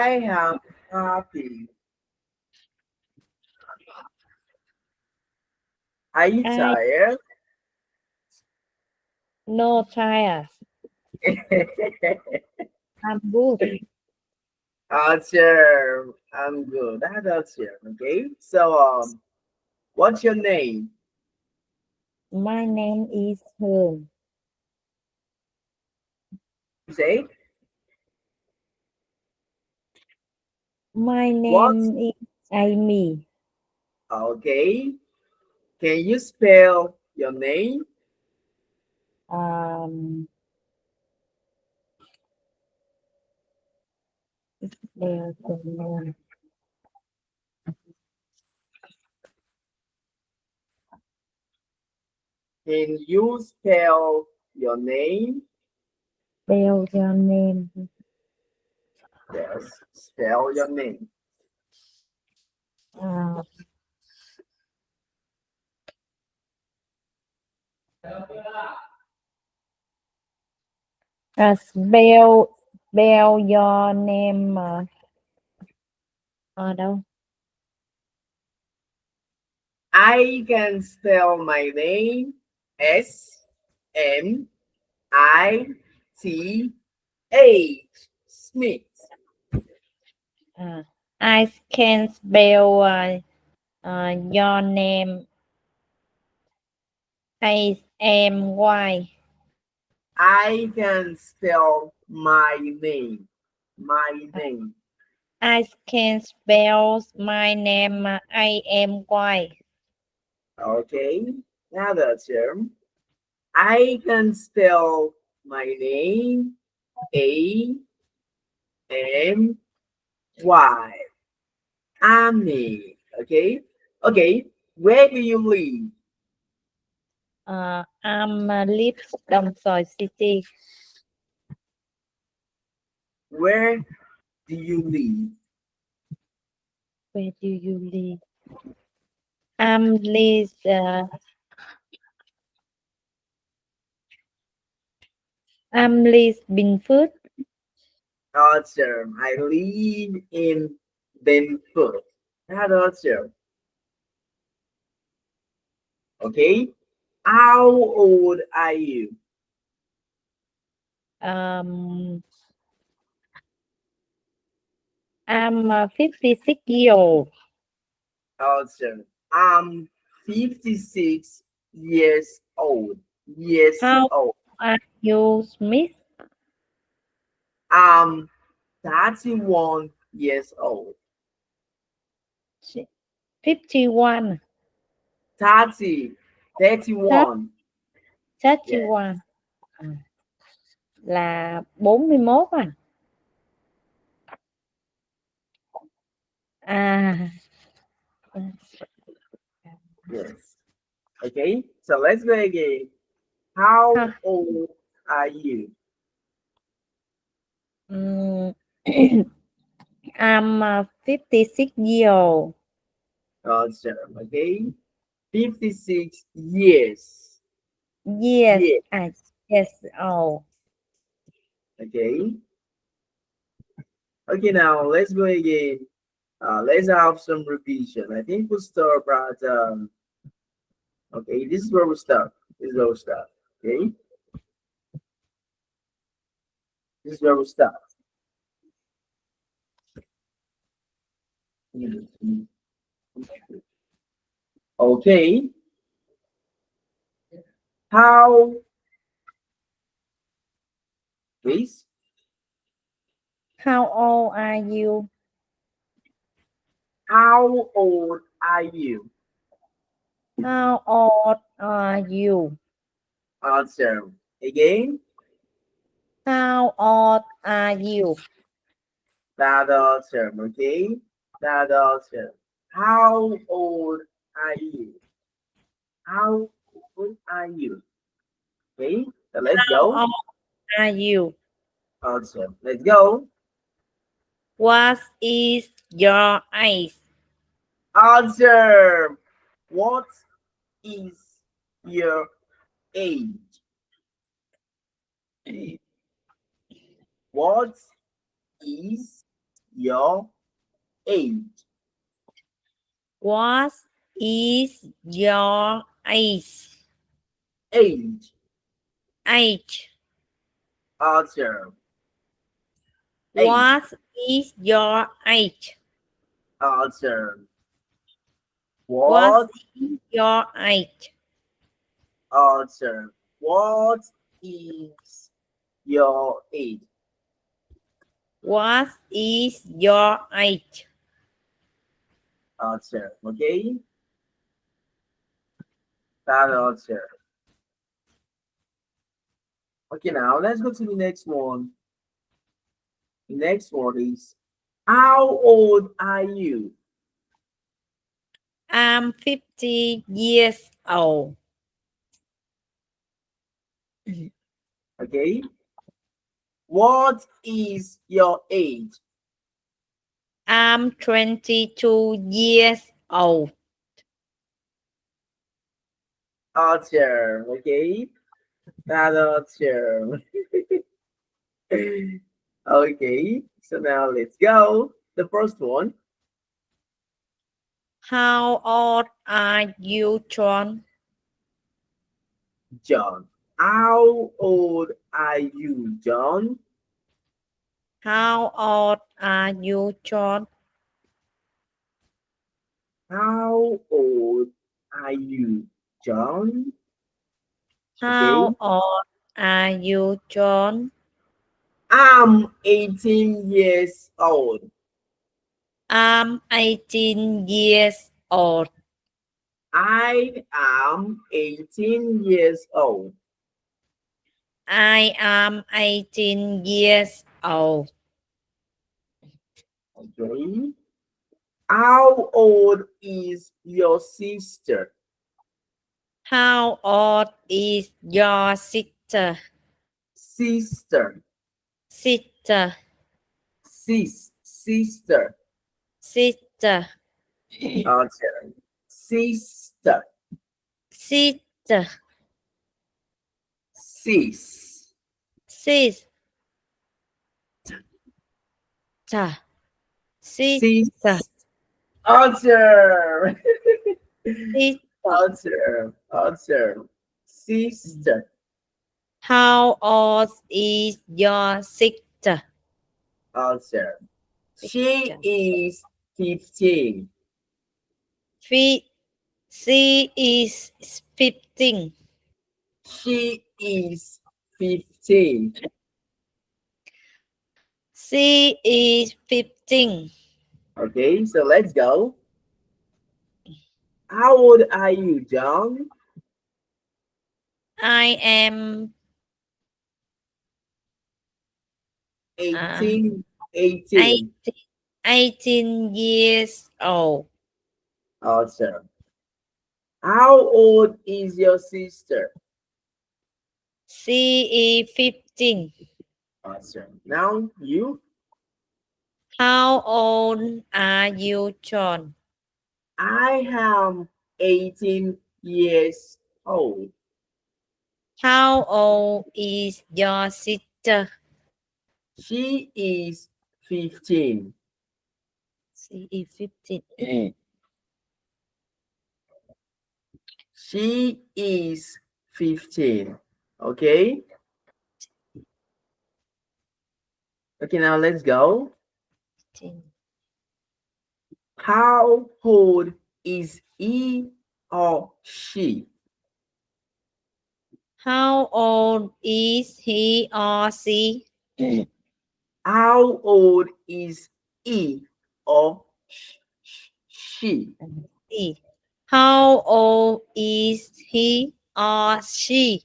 I am happy. Are you I tired? no tired. I'm good. Archer, I'm good. That's Archer. Okay. So what's your name? My name is Hương. You say My what? name is Amy. Okay. Can you spell your name? Um, there's the name. Can you spell your name? Spell your name. Yes. Spell your name. Uh, spell your name ở đâu? I can spell my name Smith. Smith. I can spell your name Amy. I can spell my name. My name. I can spell my name Amy. Okay. Another term. I can spell my name Amy. Amy. Okay. Okay. Where do you live? I'm live Đồng Xoài City. Where do you live? Where do you live? I'm live Bình Phước. Awesome. I live in Benford. That's awesome. Okay. How old are you? Um, I'm 56 years old. Awesome. I'm 56 years old. Years How old. are you, Smith? I'm 31 years old. 51. 30, 31. Yeah. 31 à, là 41 à. À, Yes. Okay. So let's go again. How ha, old are you? ừm, I'm 56 years old. Awesome. Okay. 56 years. Yes, Yeah. yes, oh. Okay. Okay, now let's go again. Let's have some revision. I think we'll start at okay, this is where we start. This is where we start. Okay, this is where we start. Okay, how please? How old are you? How old are you? How old are you? Answer again. How old are you? That answer. Okay, that answer. How old are you? How old are you? Okay, so let's How go. old are you? Answer. Let's go. What is your age? Answer. What is your age? What is your age? What is your age? Age. Age. Answer. Age. What is your age? Answer. What What? is your age? Answer. What is your age? What is your age? Answer. Okay. That answer. Okay, now let's go to the next one. The next one is, how old are you? I'm 50 years old. Okay. What is your age? I'm 22 years old. Answer. Okay. That answer. Okay. So now let's go. The first one, How old are you, John? John. How old are you, John? How old are you, John? How old are you, John? Okay. How old are you, John? I'm 18 years old. I'm 18 years old. I am 18 years old. I am 18 years old. Okay. How old is your sister? How old is your sister? Sister. Sister, Sister. sister, Answer. Sister. sister, Sis. sister, Sis. sister, Answer. sister. Answer. Sister. How old is your sister? Answer. She Sister. is 15. Fi- She is 15. She is 15. She is 15. Okay, so let's go. How old are you, John? I am uh, 18. 18, 18. 18 years old. Awesome. How old is your sister? She is 15. Awesome. Now you. How old are you, John? I am 18 years old. How old is your sister? She is 15. She is 15. She is 15. Okay. Okay, now let's go. How old is he or she? How old is he or she? How old is he or she? He. How old is he or she?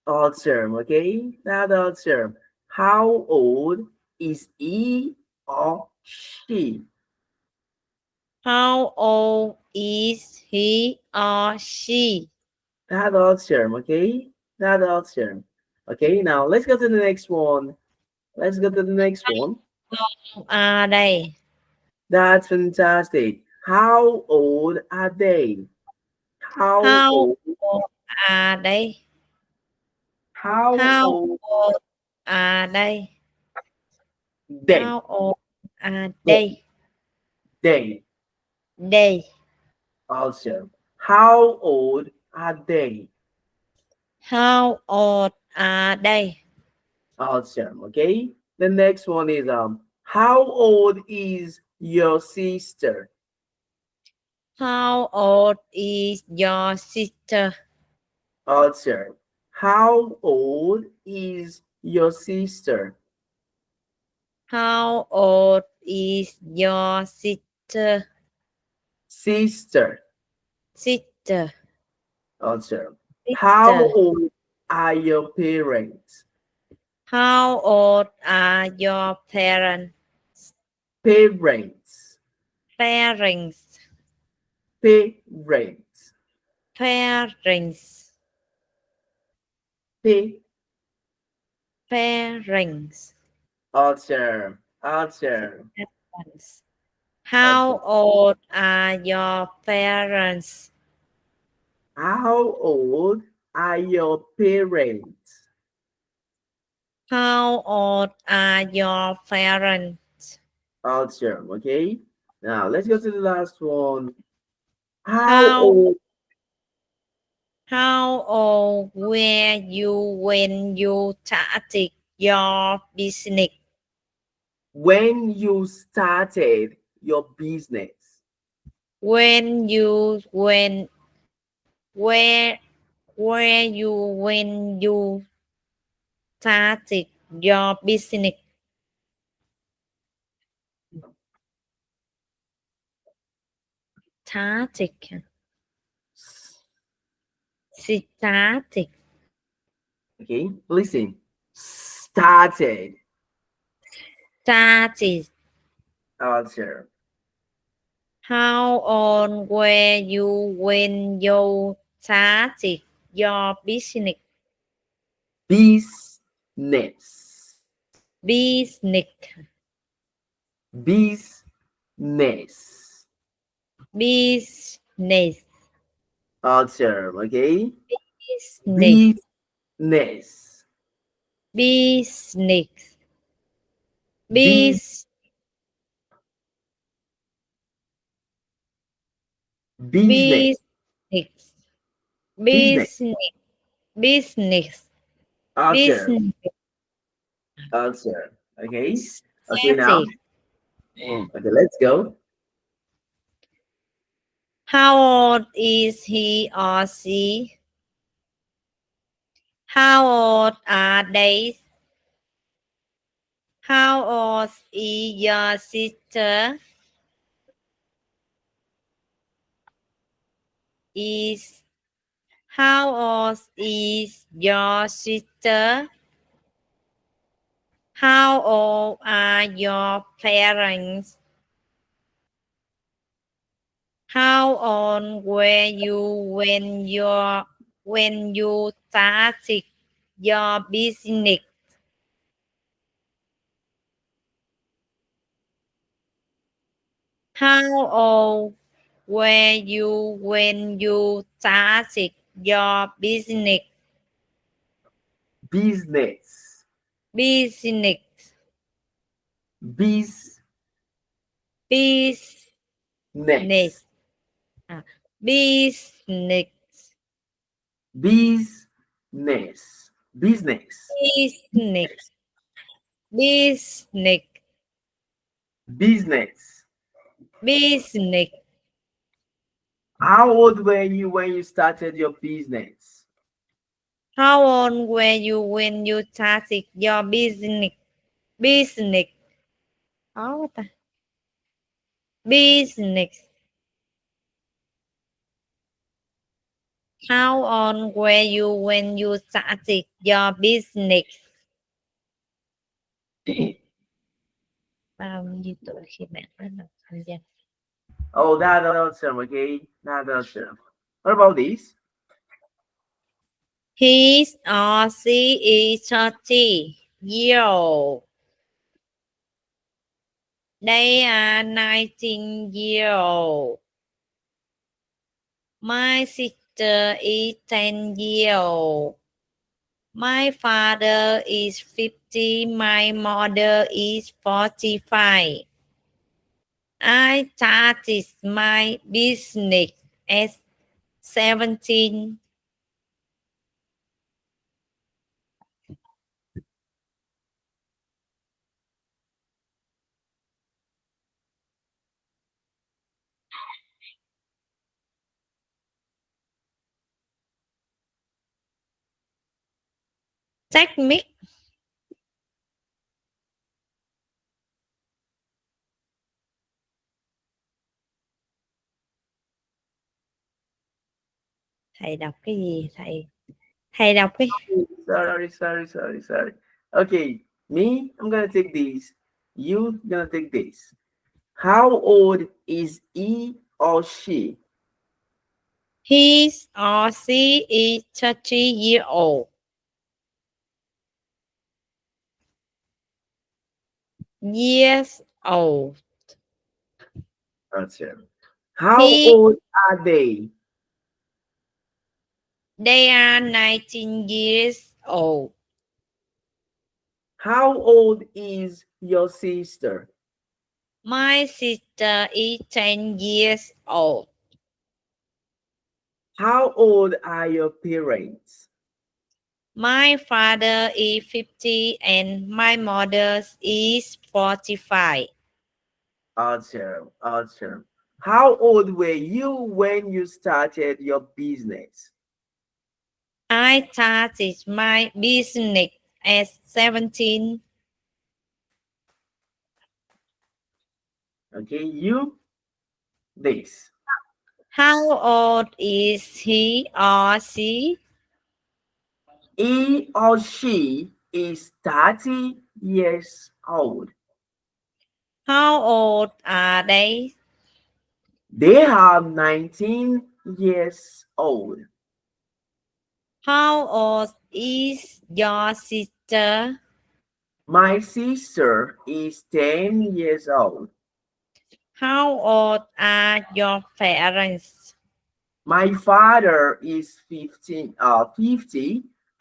Odd term, okay? That odd term. How old is he or she? How old is he or she? That odd term, okay? That odd term. Okay, now let's go to the next one. Let's go to the next one. How are they? That's fantastic. How old are they? How How old? old are they? How How old old are they? they? How old Day. Day. Day. Day. Also, how old are they? How old are they? Awesome. Okay. The next one is how old is your sister? How old is your sister? Awesome. How old is your sister? How old is your sister? Sister. Sister. Awesome. How Sister. old are your parents? How old are your parents? Parents. Parents. Parents. Parents. Pa- Parents. Awesome. Awesome. Parents. How Awesome. old are your parents? How old are your parents? How old are your parents? Awesome. Okay. Now let's go to the last one. How How old how old were you when you started your business? when you started your business? When you where where you when you started your business? Started. Started. Okay. Listen. Started. Started. Awesome. How old were you when you started your business? Business. Business. Business. Business. Awesome. Okay. Business. Business. Business. Bus Business. business. Business. Business. Business. Business. Awesome. Business. Awesome. Okay. Okay. Now. Started. Okay. Let's go. How old is he or she? How old are they? How old is your sister? Is how old is your sister? How old are your parents? How old were you when you started your business? How old were you when you started your business? Business. Business. Business. Business. À, business. Business. Business. Business. Business. Business. Business. How old were you when you started your business? How old were you when you started your business? Business. Khó ta. Business. How old were you when you started your business? Bao nhiêu tuổi khi bạn bắt đầu kinh doanh? Oh, that's awesome. Okay. That's awesome. What about this? He or she is 30 years old. They are 19 years old. My sister is 10 years old. My father is 50. My mother is 45. I started my business at 17. Technique. Thầy đọc cái gì thầy? Thầy đọc cái Sorry. Okay, me, I'm gonna take this. You gonna take this. How old is he or she? he or she is 30 years old. Years old. Gotcha. How He old are they? they are 19 years old. How old is your sister? My sister is 10 years old. How old are your parents? My father is 50 and my mother is 45. Awesome. How old were you when you started your business? I started my business at 17. Okay, you, this. How old is he or she? He or she is 30 years old. How old are they? They are 19 years old. How old is your sister? My sister is 10 years old. How old are your parents? My father is 50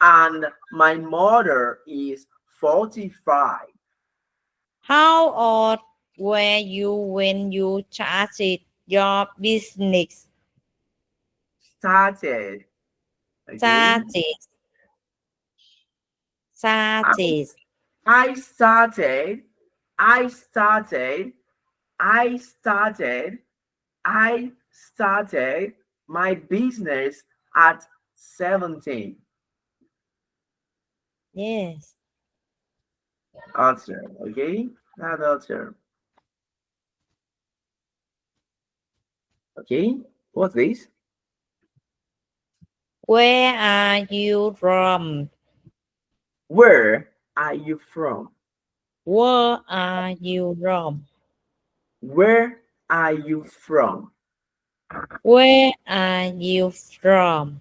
and my mother is 45. How old were you when you started your business? Started. Okay. Started, I, started. I started. I started. I started. I started my business at 17. Yes. Answer. Okay. That answer. Okay. What's this? Where are you from? Where are you from? Where are you from? Where are you from? Where are you from?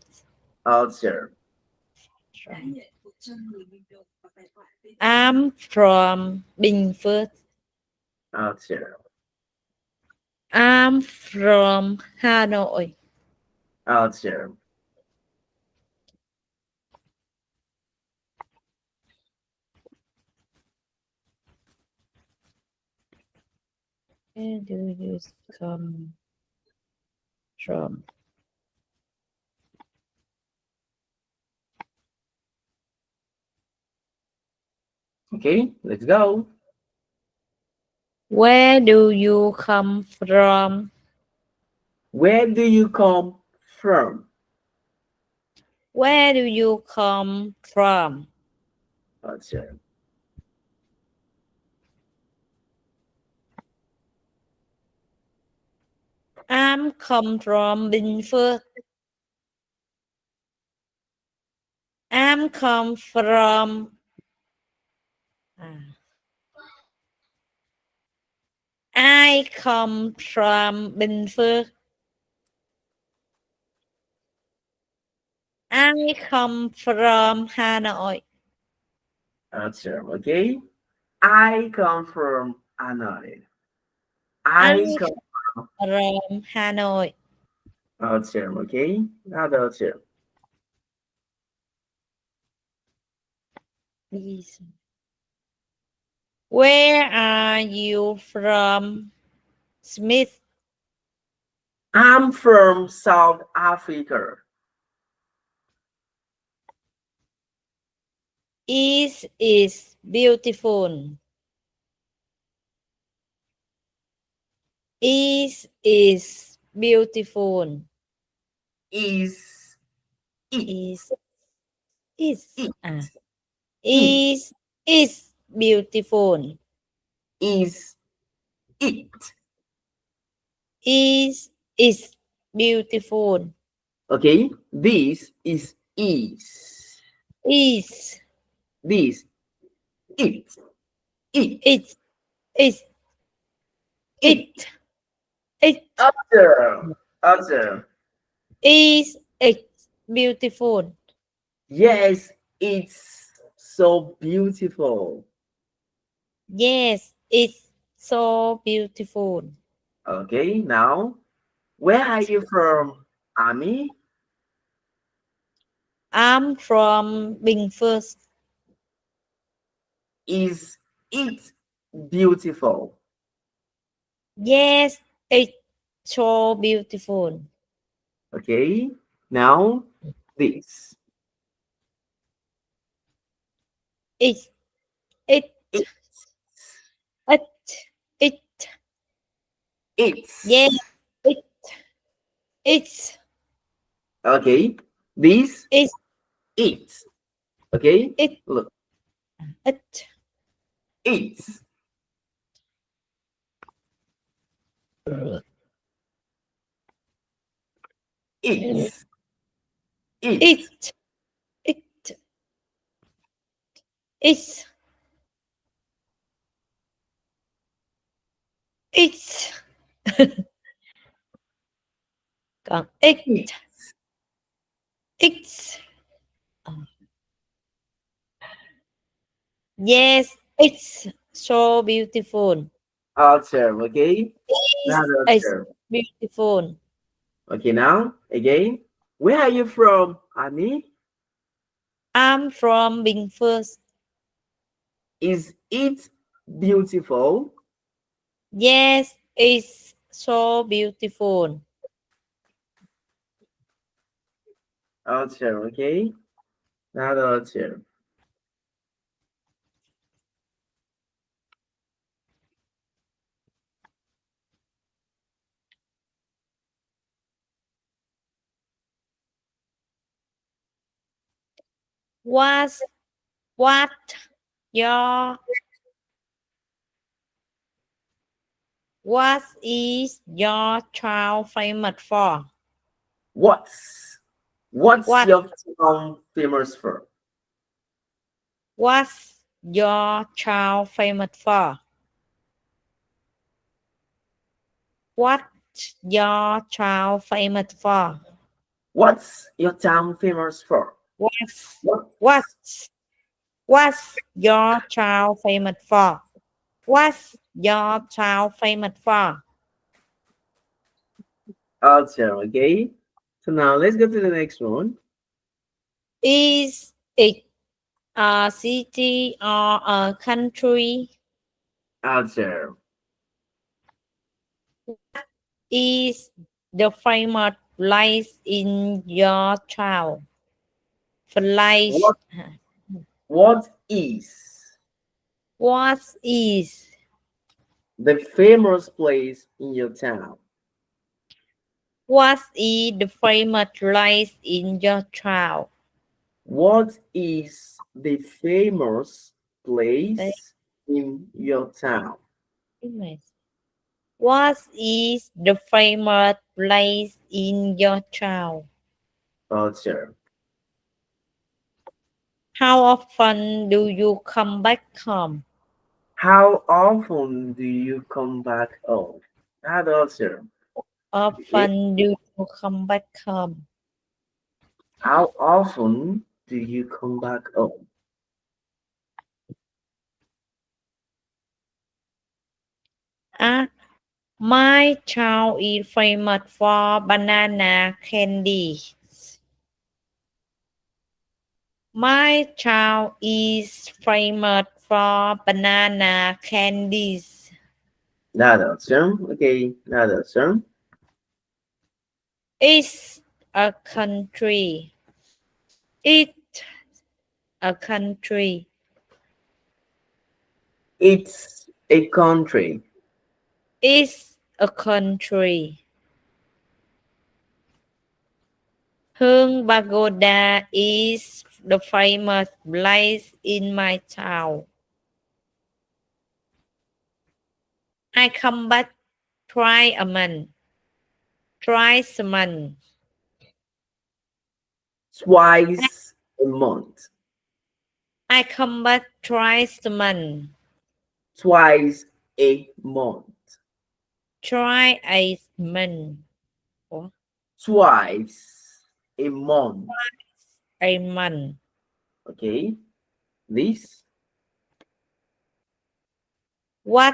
Answer. I'm from Bình Phước. Answer. I'm from Hanoi. Answer. Where do you come from? Okay, let's go. Where do you come from? Where do you come from? Where do you come from? Answer. I'm come from Bình Phước. I'm come from à, I come from Bình Phước. I come from Hanoi. Answer. Okay. I come from Hanoi. I I come come from Hanoi. answer. Okay. Another answer. Where are you from? Smith. I'm from South Africa. Is beautiful. Is beautiful. Is it? Is is It. à It. is beautiful. Is it? Is beautiful. Okay. This is is. Is This. It. It. it is It. it it Observe. Observe. is it beautiful. Yes, it's so beautiful. Yes, it's so beautiful. Okay, now, where are you from, Ami? I'm from Bình Is it beautiful? Yes, it's so beautiful. Okay, now, this. It it It. it it yeah It's. it it's Okay, this. it It. Okay, it look. it It's. It's. It. it it it's it's còn It. it's yes it's so beautiful. Observe, okay? Now It's observe. beautiful. Okay, now, again. Where are you from, Ami? I'm from Bình Is it beautiful? Yes, it's so beautiful. Observe, okay? Now observe. What's what your what is your child famous for? What's What your town famous for? what's your child famous for? What your child famous for? What's your town famous for? What's What? what's what's your child famous for? What's your child famous for? Observe, okay? So now let's go to the next one. Is it a city or a country? Observe. Is the famous place in your town? Place. What what is What is the famous place in your town? what is the famous place in your town? What is the famous Famous. place in your town? What is the famous place in your town? Observe. How often do you come back home? How often do you come back home? That observe. Okay. Often do you come back home? How often do you come back home? Ah, my town is famous for banana candies. My town is famous for banana candies. Another term. Okay, another term. It's a country. It a country. It's a country. It's a country. Hương Pagoda is the famous place in my town. I come back twice a month. Twice a month. Twice a month. I come back twice a month. Twice a month. Try a month. Ủa? Twice a month. A month. Okay. This.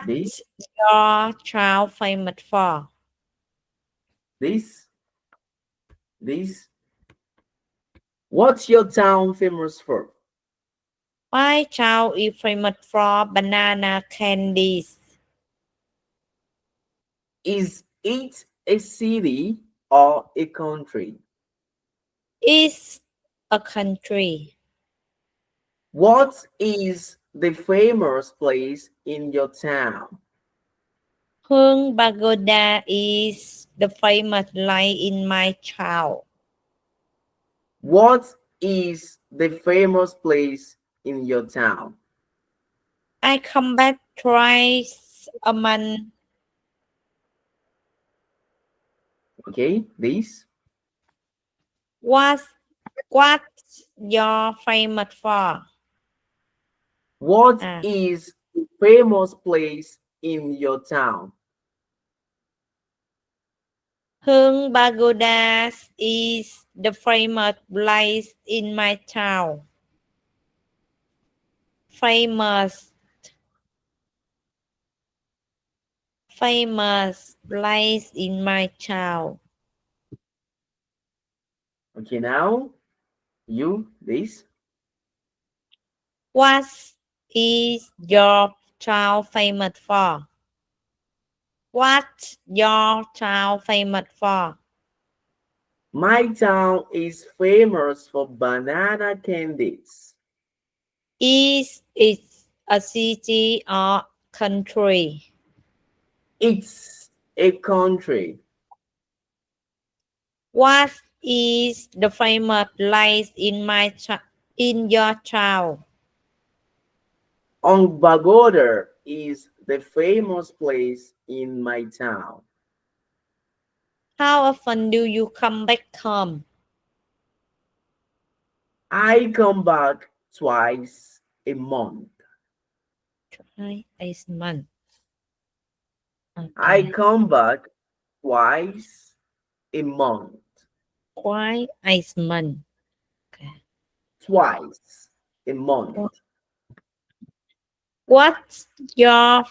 This. What's your child famous for? This. This. What's your town famous for? My child is famous for banana candies. Is it a city or a country? It's a country. What is the famous place in your town? Hương Pagoda is the famous light in my town. What is the famous place in your town? I come back twice a month. Okay, this. What's your famous for? What À, is the famous place in your town? Hương Pagoda is the famous place in my town. Famous, famous place in my town. Okay, now you, this. What is your town famous for? What your town famous for? My town is famous for banana candies. Is it a city or country? It's a country. What is the famous place in your town? On Bagoda is the famous place in my town. How often do you come back home? I come back twice a month. Twice a month. I Okay. come back twice a month. Twice a month. Okay. Twice a month. What's your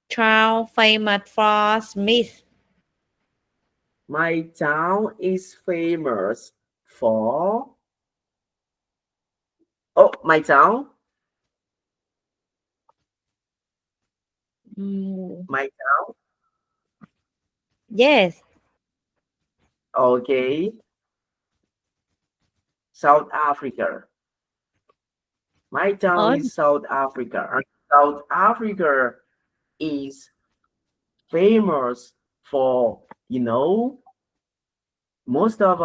town famous for, Smith? My town is famous for. Oh, my town? Mm, My town? yes. Okay. South Africa. My town Oh, is South Africa. And South Africa is famous for, most of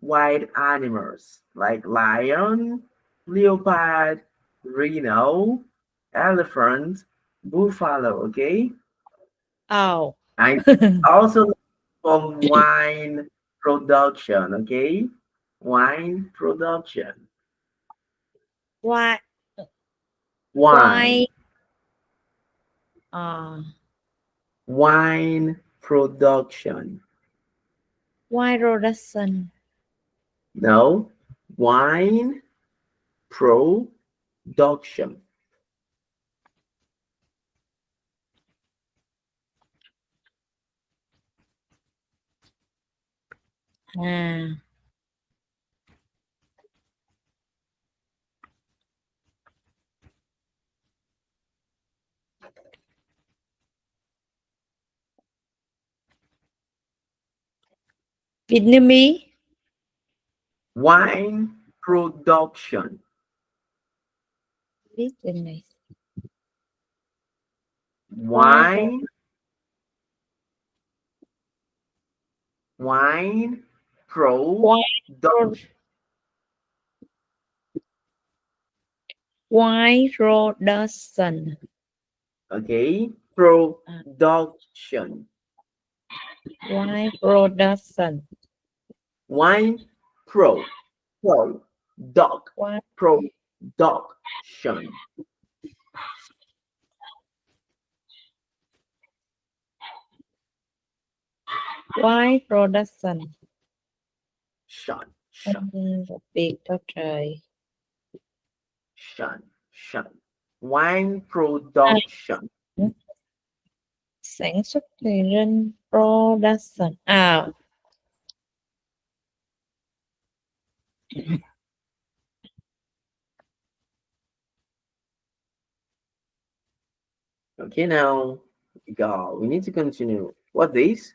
wild animals like lion, leopard, rhino, elephant, buffalo, okay? oh. And also from wine production, okay? Wine production. why Wine. why uh Wine production. why Robertson? No, wine production. À, Vietnamese. Wine production. Viết trên này. Why pro- Wine. Wine why production. pro- why production. Okay. À, Production. why production. Wine pro dog Why production. why production. Shun. Việc đó trời. Shun. Wine À, production. sản xuất thì trên production. À, Okay, now go. We need to continue. What this?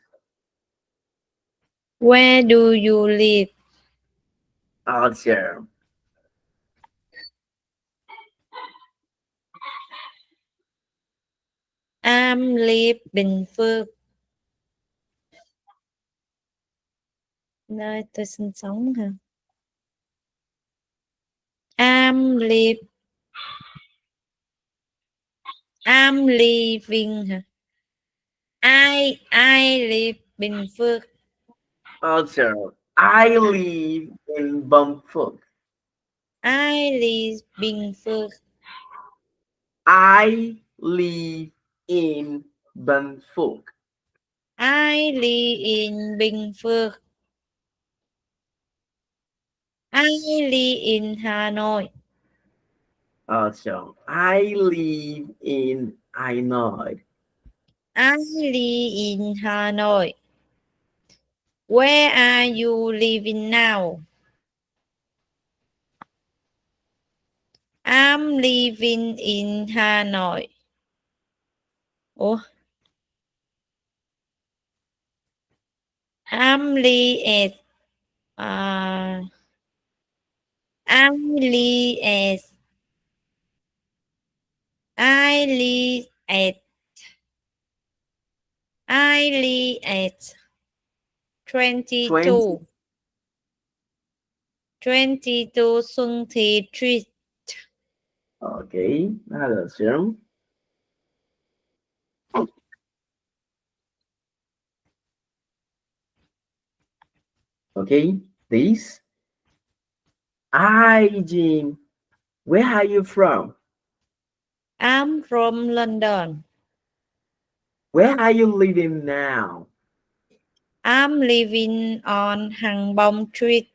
where do you live? Answer. I'm live Bình Phước. Nơi tôi sinh sống hả? I'm live. I'm living hả? I live Bình Phước. Answer. I live in Bumfuck. I live Bình Phước. I live in Bumfuck. I live in Bình Phước. I live in Hà Nội. Also, I live in Hanoi. I live in Hà Nội. Where are you living now? I'm living in Hà Nội. Ủa? I'm live at I'm live as I live at I live at 20. 22 22 Xuân Thị Street. Okay, another serum. Okay, this. Hi, Jim. Where are you from? I'm from London. Where are you living now? I'm living on Hàng Bông Street.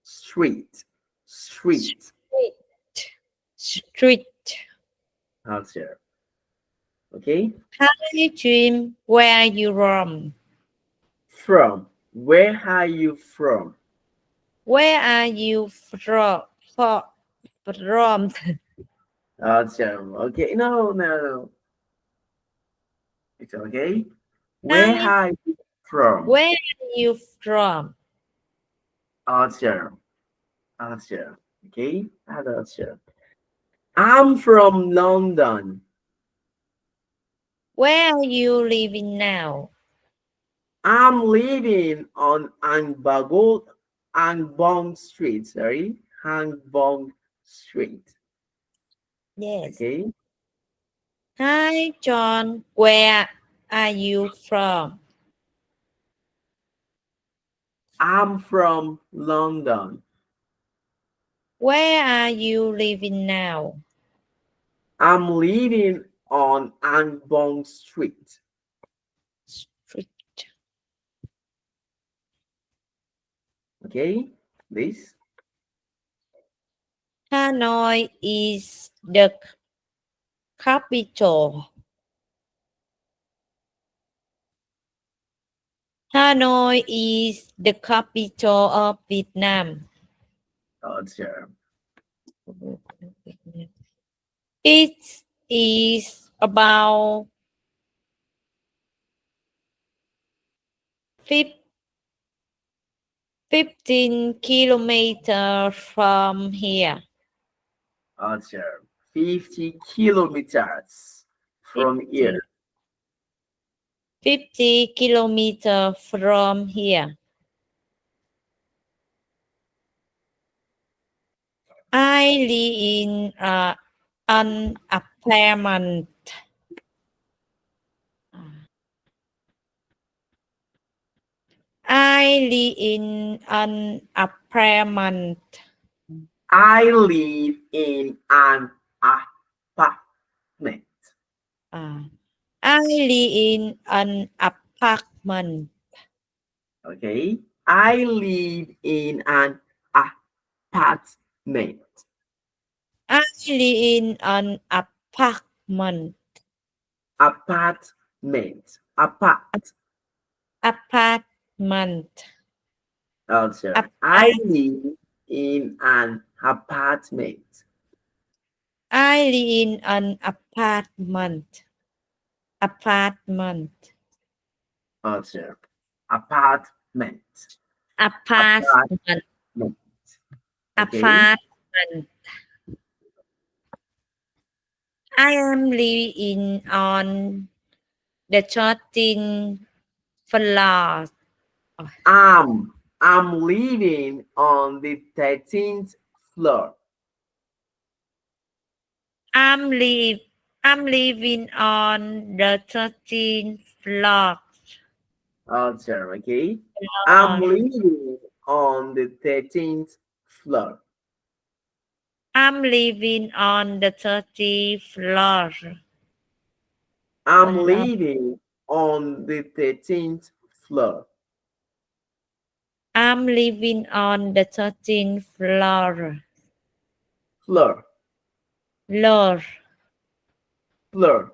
Street. Street. Street. Answer. Okay. Hi Jim, where are you from? From. Where are you from? Where are you from? From. Answer. Okay. No. It's okay. Where Hi, are you from? where are you from? Answer. Answer. Okay. Answer. I'm from London. Where are you living now? I'm living on Angbong Street. Sorry, Angbong Street. Yes. Okay. Hi John, where are you from? I'm from London. Where are you living now? I'm living on Angbong Street. Street. Okay. This. Hanoi is the capital. Hanoi is the capital of Vietnam. Answer. It is about 15 kilometers from here. Answer. 50 kilometers from 50, here. 50 kilometers from here. I live in an apartment. I live in an apartment. I live in an apartment. Uh, I live in an apartment. Okay. I live in an apartment. I live in an apartment. Apartment. Apart. Apartment. Answer. I Apart. live in an apartment. I live in an apartment. Apartment. Answer. Apartment. Apartment. Apartment. Okay. Apartment. I am living on the 13th floor. I'm living on the 13th floor. I'm live I'm living on the 13th floor. Answer. Okay. I'm Floor. living on the 13th floor. I'm living on the 30th floor. I'm Floor. living on the 13th floor. I'm living on the 13th floor. Floor. Floor. Floor.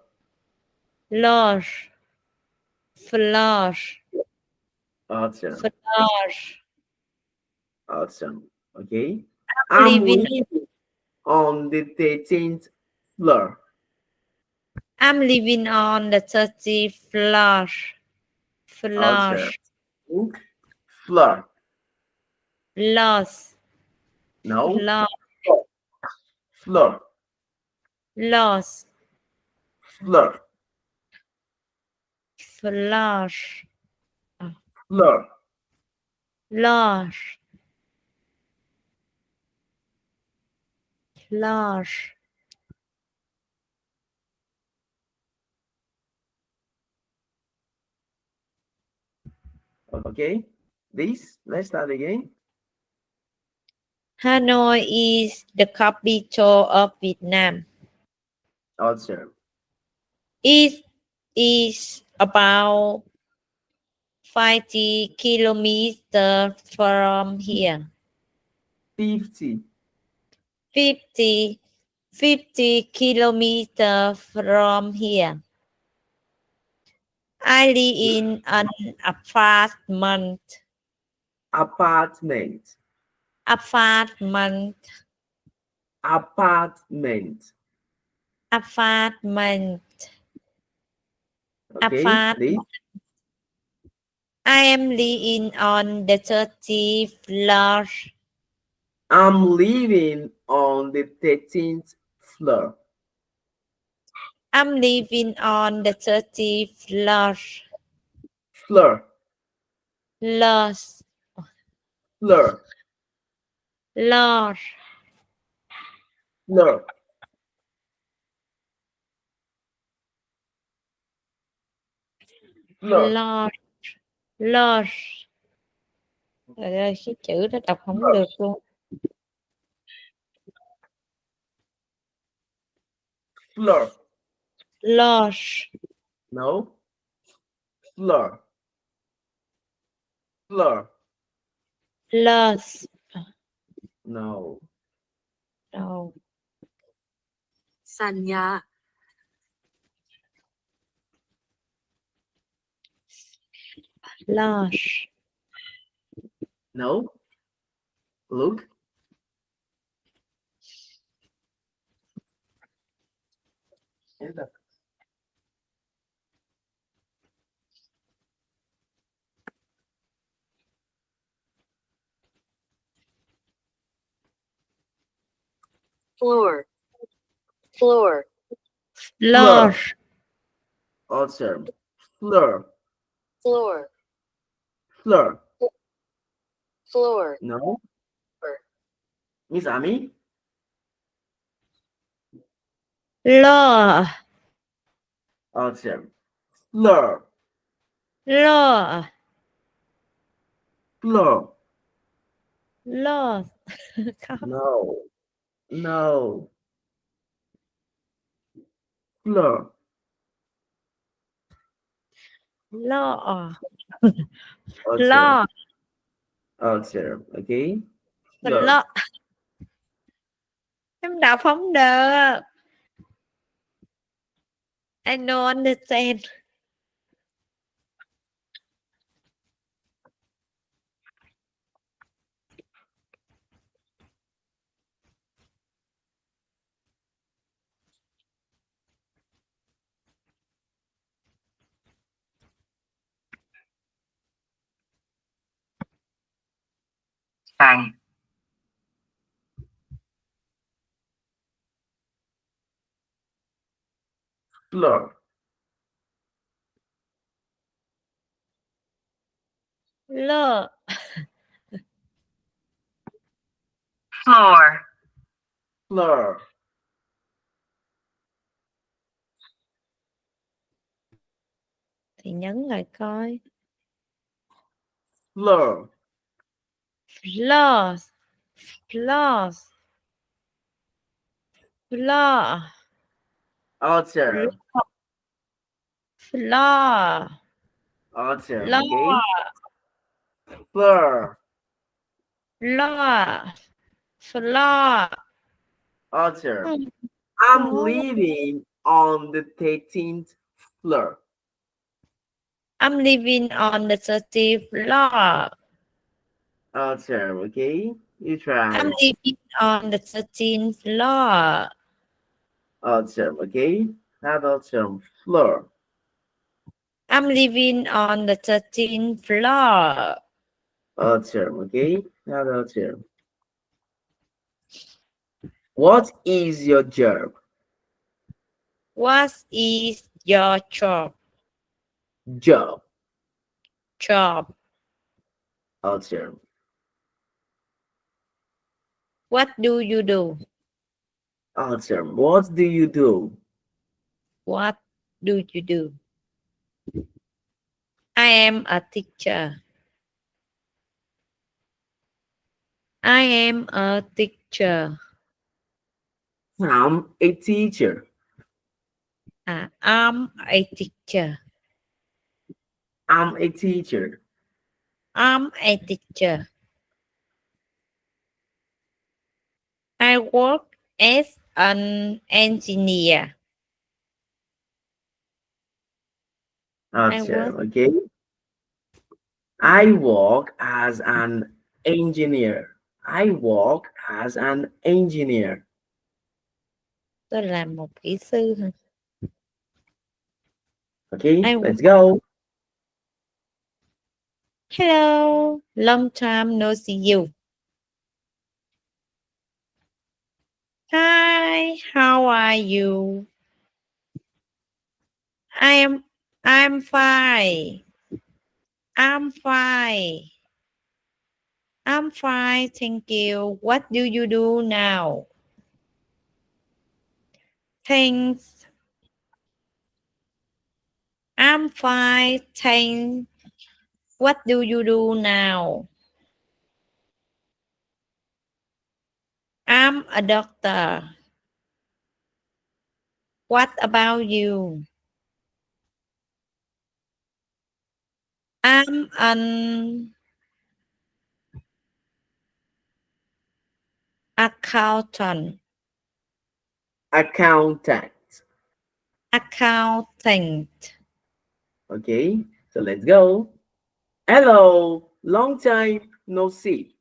Floor. Floor. Awesome. Floor. Awesome. Okay. I'm I'm living living on the 13th floor. I'm living on the 30th floor. Floor. Awesome. Floor. Loss. No. Floor. Floor. Loss. Floor. Floor. Floor. Floor. Floor. Okay. This. Let's start again. Hanoi is the capital of Vietnam. Awesome. It is about 50 kilometers from here. 50. 50, 50 kilometers from here. I live in an apartment. Apartment. Apartment. Apartment. Apartment. Okay. Apartment. This. I am living on the 30th floor. I'm living on the 13th floor. I'm living on the 30th floor. Floor. Lost. Floor. Floor. Floor. Floor. Floor. Floor. Trời ơi, cái chữ đó đọc không Floor. được luôn. Floor. Floor. No. Floor. Floor. Lost. No. No. สัญญา Floor. No. Look. Enter. floor, floor, Floor. Floor. Awesome. Floor. floor, Floor. floor, No. floor, Miss Ami. Floor. Awesome. Floor. Floor. Floor. Floor. Không. No. No. Floor. Floor. Awesome. Floor. Awesome. Okay. Floor. Floor. Em đọc không được. I don't understand. Fine. Floor. Floor. Floor. Floor. Thì nhấn lại coi. Floor. Floor. Floor. Floor. Awesome. Floor. Awesome. Okay. Floor. Floor. Floor. Floor. Awesome. Không I'm có. living on the 13th floor. I'm living on the 30th floor. Awesome. Okay. You I'm try. living on the 13th floor. Awesome. Okay. How about some floor? I'm living on the 13th floor. Awesome. Okay. How about some? What is your job? What is your job? Job. Job. Awesome. What do you do? Awesome. What do you do? What do you do? I am a teacher. I am a teacher. I'm a teacher. I'm a teacher. I'm a teacher. I'm a teacher. I work as an engineer. I work. Awesome. Okay. I work as an engineer. I work as an engineer. Tôi là một kỹ sư. Okay, I let's work. go. Hello. Long time no see you. Hi. How are you? I'm I'm fine. I'm fine. I'm fine, thank you. What do you do now? Thanks. I'm fine, thanks. What do you do now? I'm a doctor. What about you? I'm an accountant. Accountant. Accountant. Okay, so let's go. Hello, long time no see.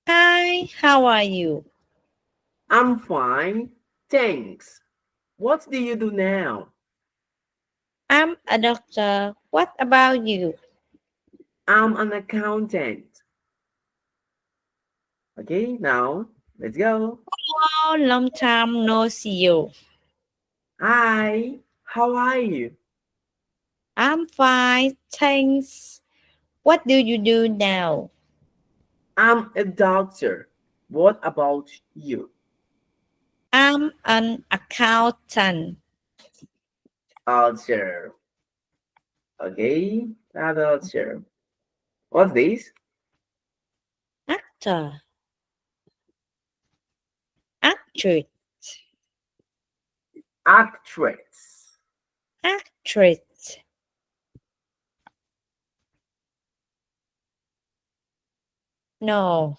Hi, how are you? I'm fine, thanks. What do you do now? I'm a doctor. What about you? I'm an accountant. Okay, now let's go. Oh, long time no see you. Hi, how are you? I'm fine, thanks. What do you do now? I'm a doctor. What about you? I'm an accountant. Doctor. Okay, a doctor. What's this? Actor. Actress. Actress. Actress. No.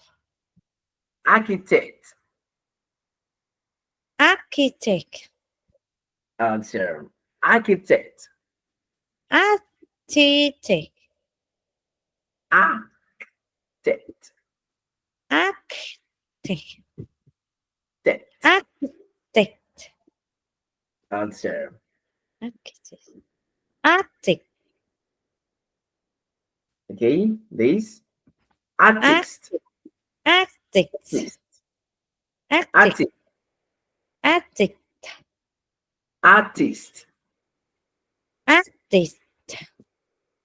Architect. Architect. Doctor. Architect. Architect. Architect. Architect. Architect. Architect. Doctor. Architect. Architect. Okay, this. Artist. Architect. Artist. Architect. Artist. Architect. Artist. Artist.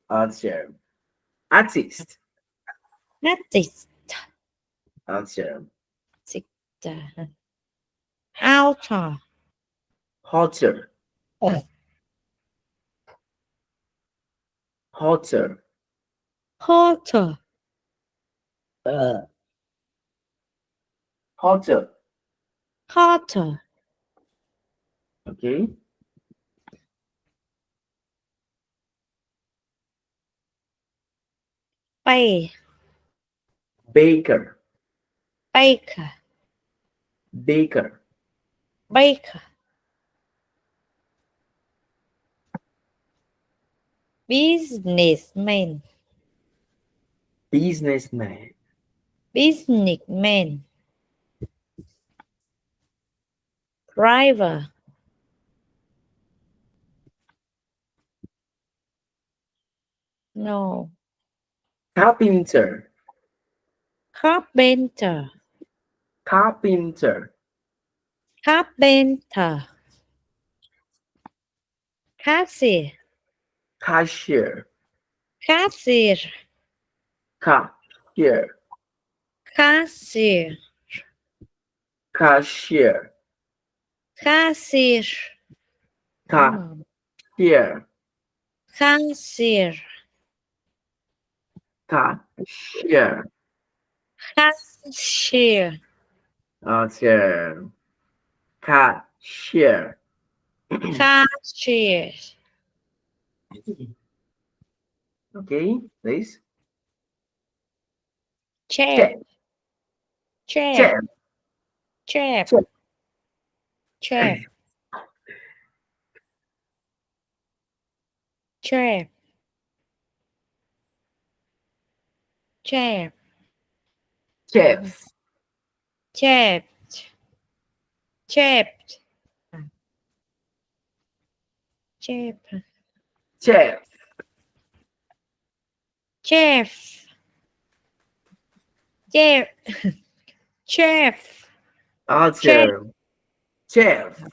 Doctor. Artist. Artist. Doctor. Author. Hotter. Oh. Hotter. Author. Hotter. Author. Okay. Bay. Baker. Baker. Baker. Baker. Businessman. Businessman. Businessman. Driver. No. Carpenter. Carpenter. Carpenter. Carpenter. Cashier. Cashier. Cashier. Cashier. Cashier. Cashier. Cashier. Cashier. Cashier. Cashier. Cashier. Okay. Cashier. Cashier. Okay, please. Chef. Chef. Chef. Chef. Chef. Chef. Chef. Chef. Chef. Chef. Chef. Chef. Chef. Chef. Chef. Chef. Chef. Chef. Alter. Chef.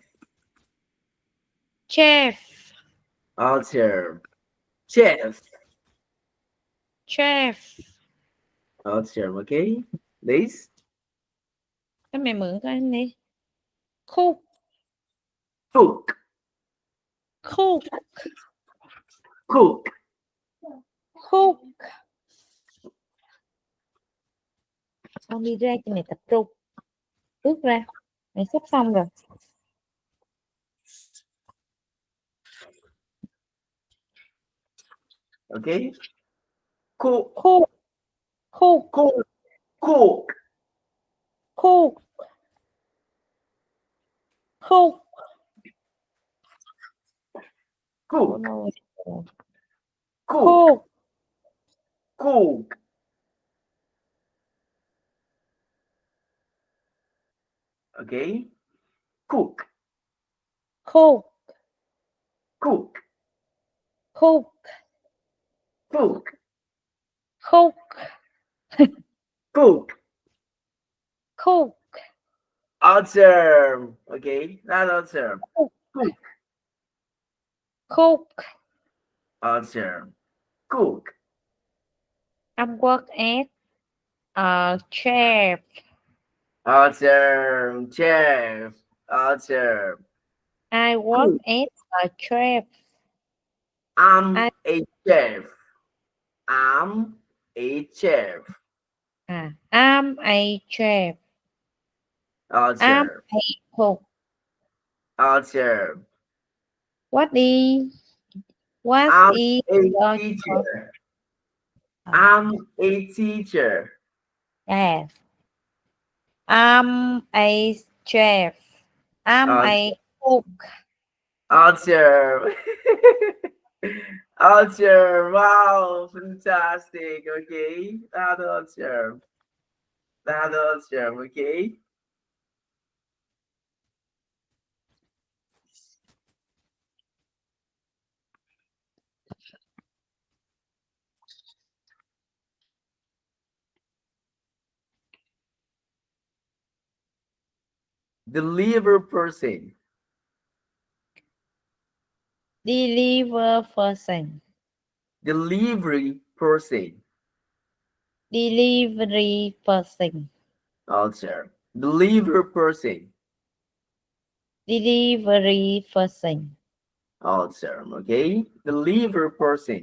Chef. Alter. Chef. Chef. Alter. Okay, please. Cái mày mượn coi anh đi. Cook. Cook. Cook. Cook. Cook. Con đi ra cho mày tập trung. Bước ra. Mày sắp xong rồi. Okay. Cook. Cook. Cook. Cook. Cook. Cook. Cook. Cook. Cook. Cook. Cook. Okay. Cook. Cook. Cook. Cook. Cook. Cook. Cook. cook, Awesome. Okay, that's awesome. Cook. cook. Awesome. Cook. I work at a chef. Awesome. Chef. Awesome. I work Cook. at a chef. I'm I a chef. I'm a chef. am a chef. I'm Awesome. a cook. Awesome. What is what I'm is a your job? teacher. Uh, I'm a teacher. yes. I'm a chef. I'm Awesome. a cook. Awesome. Awesome. Wow. Fantastic. Okay. That's awesome. That's awesome. Okay. Deliver person. Deliver person. Delivery person. Delivery person. Awesome. Deliver person. Delivery person. Awesome. Okay. Deliver person.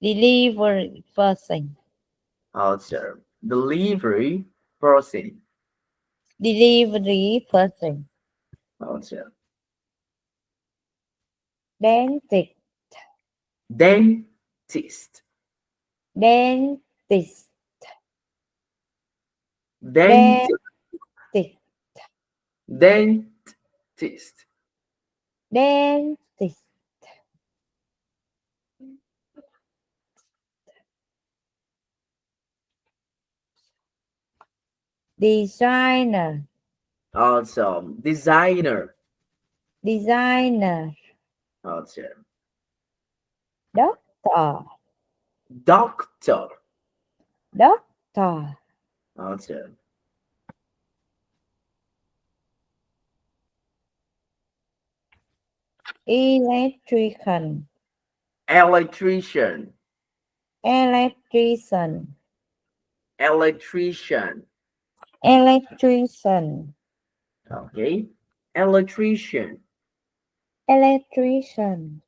Delivery person. Awesome. Delivery person. Delivery person. Awesome. Dentist. Dentist. Dentist. Dentist. Dentist. Dentist. Dentist. Designer. Awesome. Designer. Designer. Awesome. Doctor. Doctor. Doctor. Awesome. Electrician. Electrician. Electrician. Electrician. Electrician. Okay. Electrician. Electrician.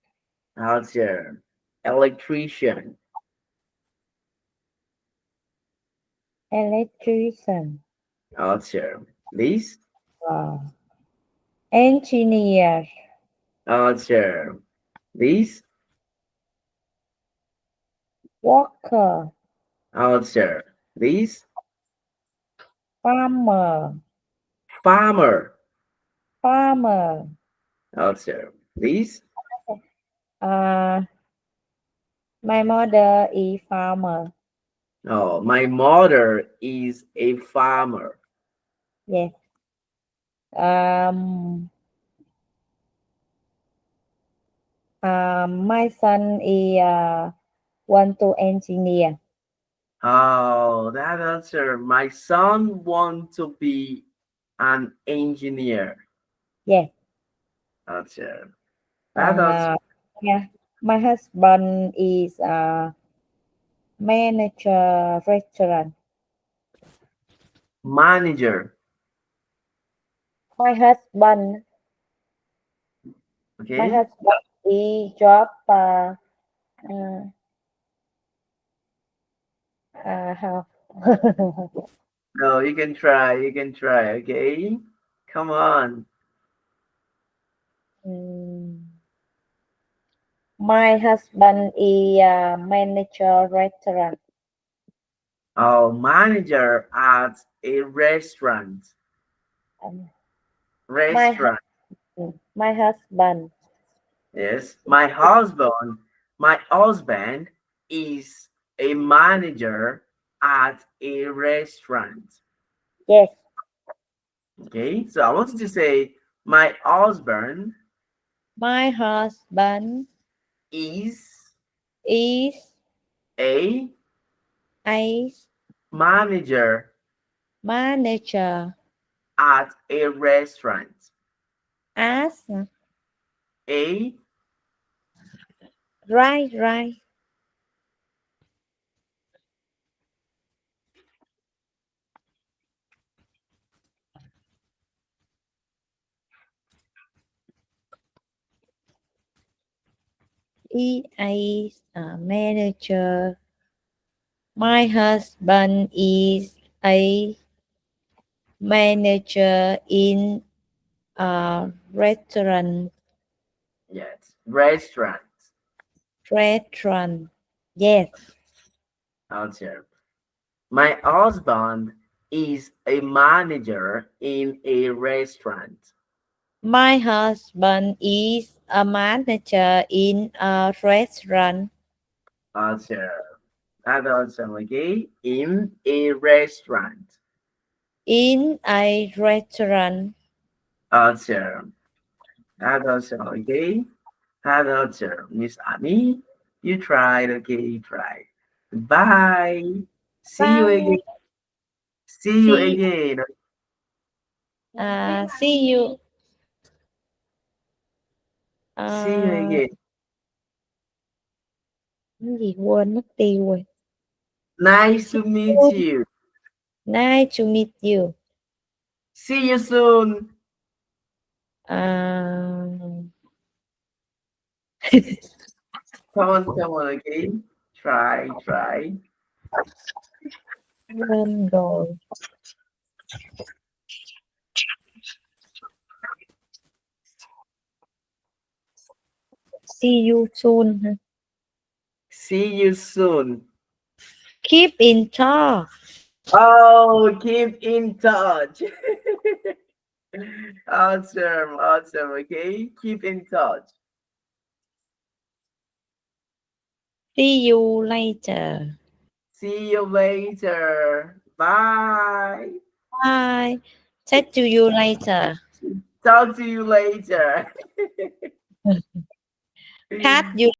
Awesome. Electrician. Electrician. Awesome. Please. Wow. Engineer. Awesome. Please. Worker. Awesome. Please. Farmer. Farmer. Farmer. Awesome. Please. Uh, my mother is farmer. Oh, my mother is a farmer. Yes. Um, my son is want to engineer. Oh, that answer. My son wants to be an engineer. Yes. Answer. That And answer. yeah, my husband is manager restaurant. Manager. My husband, my Okay. husband is job uh, how No, you can try. You can try. Okay. Come on. Mm, my husband is manager restaurant. Oh, manager at a restaurant. Um, my Restaurant. my husband. Yes. My husband is a manager at a restaurant. Yes, Okay. So I want you to say, my husband my husband is is a a manager Manager. at a restaurant. As. A Right, right. He is a manager. My husband is a manager in a restaurant. yes, restaurant. Restaurant. Yes. Answer. My husband is a manager in a restaurant. My husband is a manager in a restaurant. Answer. Another answer, okay? In a restaurant. In a restaurant. Answer. Another answer, okay? Another answer. Miss Ami, you tried, okay? You tried. Bye. See you again. Bye. See you See, again. see you. See you À, again. cái gì quên mất tiêu rồi. Nice See to meet you. you. Nice to meet you. See you soon. À, Come on, okay? Try. quên rồi. See you soon. Ha. See you soon. Keep in touch. Oh, keep in touch. Awesome, okay? Keep in touch. See you later. See you later. Bye. Bye. Talk to you later. Talk to you later. Catch you